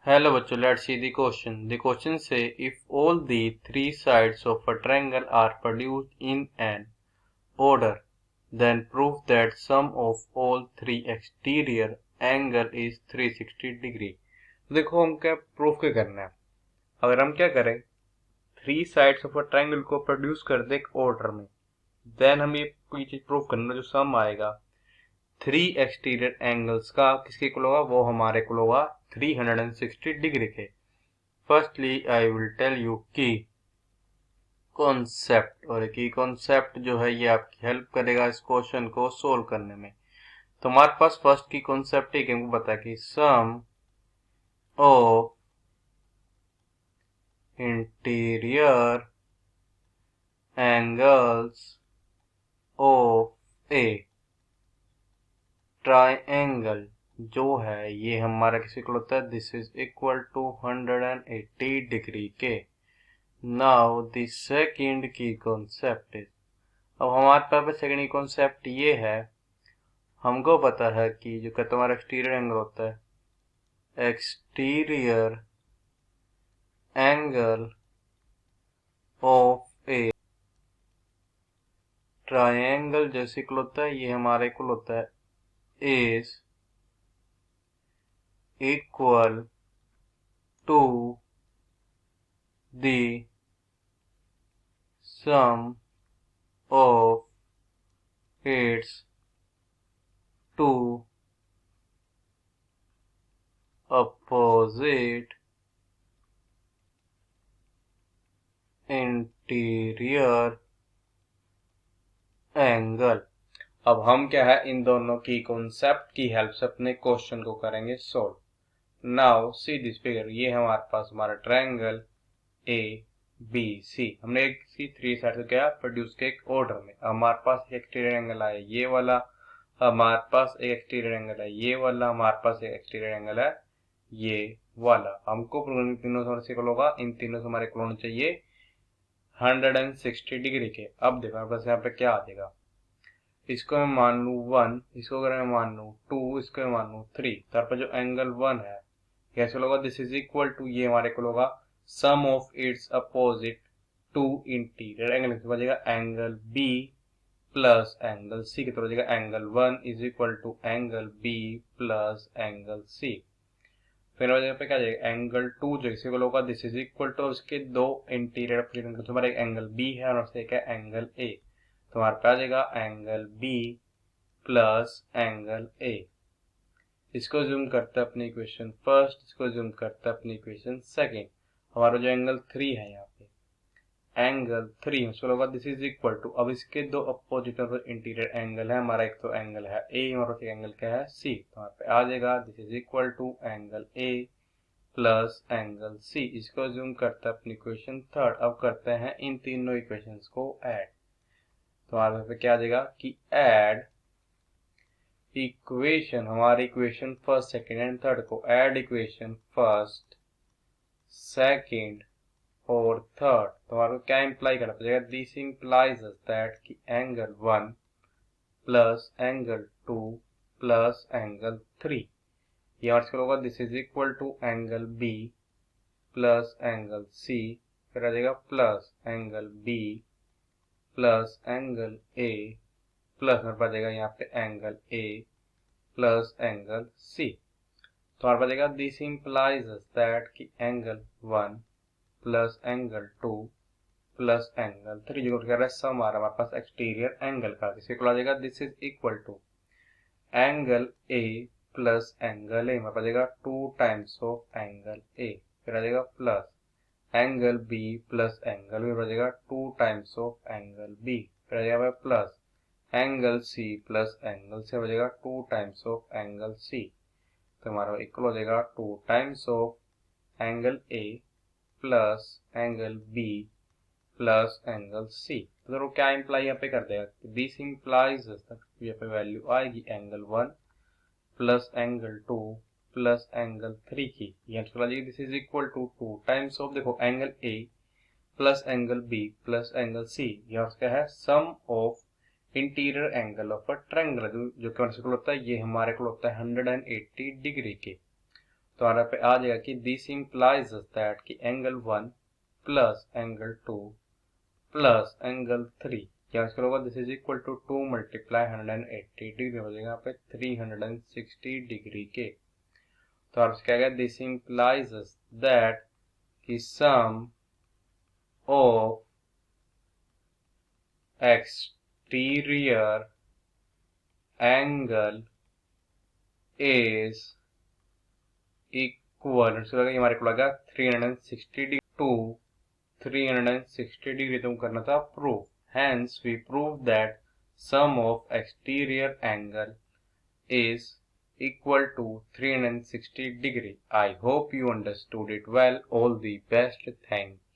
Hello बच्चों, let's see the question. The question say if all the three sides of a triangle are produced in an order, then prove that sum of all three exterior angle is 360 degree. देखो हम क्या proof क्या करना है। अगर हम क्या करें, three sides of a triangle को प्रोड्यूस कर दे एक ऑर्डर में, देन हम ये कोई चीज प्रूफ करना जो सम आएगा थ्री एक्सटीरियर एंगल्स का किसके इक्वल होगा, वो हमारे इक्वल होगा 360 डिग्री के। Firstly I will tell you की कॉन्सेप्ट, और की कॉन्सेप्ट जो है ये आपकी हेल्प करेगा इस क्वेश्चन को सोल्व करने में। तो हमारे पास फर्स्ट की कॉन्सेप्ट ही हमको पता है कि sum of interior angles of a triangle जो है ये हमारा किसी को होता है this is equal to 180 degree के। नाउ द सेकंड की कॉन्सेप्ट इज, अब हमारे पास सेकंड की कॉन्सेप्ट ये है, हमको पता है कि जो कहते हमारा एक्सटीरियर एंगल होता है, exterior angle of a triangle जैसे इक्वल होता है, ये हमारा इक्वल होता है is equal to the sum of its two opposite interior angle. अब हम क्या है इन दोनों की कॉन्सेप्ट की हेल्प से अपने क्वेश्चन को करेंगे solve. Now see this figure, ये हमारे पास हमारा ट्रायंगल ए बी सी, हमने एक सी थ्री साइड से क्या प्रोड्यूस किया एक ऑर्डर में। हमारे पास एक एक्सटीरियर एंगल है ये वाला, हमारे पास एक एक्सटीरियर एंगल है ये वाला, हमारे पास एक एक्सटीरियर एंगल है ये वाला। हमको तीनों से इक्वल होगा, इन तीनों से हमारे इक्वल होना चाहिए 160 डिग्री के। अब देखो हमारे पास यहाँ पे क्या आ जाएगा, इसको मैं मान लू 1, इसको अगर मैं मान लू 2, इसको मैं मान लू 3, तो पर जो एंगल 1 है कैसे होगा, दिस इज इक्वल टू ये हमारे इक्वल होगा sum of its opposite two interior angle, कितना बचेगा angle B plus angle C, कितना बचेगा angle 1 is equal to angle B plus angle C. फिर वजह पे क्या जाएगा एंगल 2 जो इसी को होगा दिस इज इक्वल टू उसके दो इंटीरियर एंगल, तुम्हारा एक एंगल बी है और उससे एक है एंगल ए, तो हमारे पास आ जाएगा angle B plus angle A. इसको जूम करता है अपनी इक्वेशन फर्स्ट, इसको जूम करता है अपनी इक्वेशन सेकेंड। हमारा जो एंगल 3 है यहाँ पे एंगल 3 उसको होगा दिस इज इक्वल टू, अब इसके दो अपोजिट इंटीरियर एंगल है, हमारा एक तो एंगल है ए और एक एंगल क्या है सी, तो यहाँ पे आ जाएगा this is equal to angle A plus angle C. इसको जूम करता है अपनी इक्वेशन थर्ड। अब करते हैं इन तीनों इक्वेशंस को ऐड, तो हमारे पे क्या आ जाएगा कि ऐड इक्वेशन, हमारी equation first second and third को ऐड इक्वेशन फर्स्ट सेकंड और थर्ड, तो हमारे को क्या इंप्लाई करना पड़ेगा, दिस इंप्लाइज दैट कि angle 1 plus angle 2 plus angle 3, ये हमारे होगा this is equal to angle B plus angle C, फिर आ जाएगा plus angle B plus angle A plus हमारे पास जाएगा यहाँ पे angle A plus angle C. तो हमारे पास जाएगा दिस इंप्लाइज दैट कि angle 1 plus angle 2 plus angle 3 जो कह रहा है सम आ रहा है हमारे पास एक्सटीरियर एंगल का, इसके इक्वल आ जाएगा this is equal to angle A plus angle A, हमारे पास जाएगा 2 टाइम्स ऑफ एंगल ए, फिर आ जाएगा plus angle B plus angle B, बचेगा 2 टाइम्स ऑफ एंगल बी, फिर आ जाएगा plus angle C plus angle से बचेगा 2 टाइम्स ऑफ एंगल सी, तो हमारा इक्वल हो जाएगा 2 times of angle A plus angle B plus angle C. तो देखो क्या इंप्लाई यहाँ पे कर देगा, दिस इंप्लाइज यहाँ पे वैल्यू आएगी angle 1 plus angle 2 plus angle 3 की, this is equal to 2 times of देखो angle A plus angle B plus angle C, यहाँ क्या है sum of interior angle of a triangle, जो कि होता है ये हमारे को होता है 180 डिग्री के। तो हमारे पे आ जाएगा कि दिस इम्प्लाइज दैट कि angle 1 plus angle 2 plus angle 3 क्या इसका होगा, this is equal to 2 multiply 180 degree हो जाएगा यहाँ पे 360 डिग्री के। तो आपसे क्या गया, दिस इम्प्लाइज दैट कि sum of exterior angle is equal, हमारे को लगा 360 डिग्री टू 360 डिग्री तुम करना था prove. Hence we prove that sum of exterior angle is equal to 360 degree. I hope you understood it well. All the best. Thank you.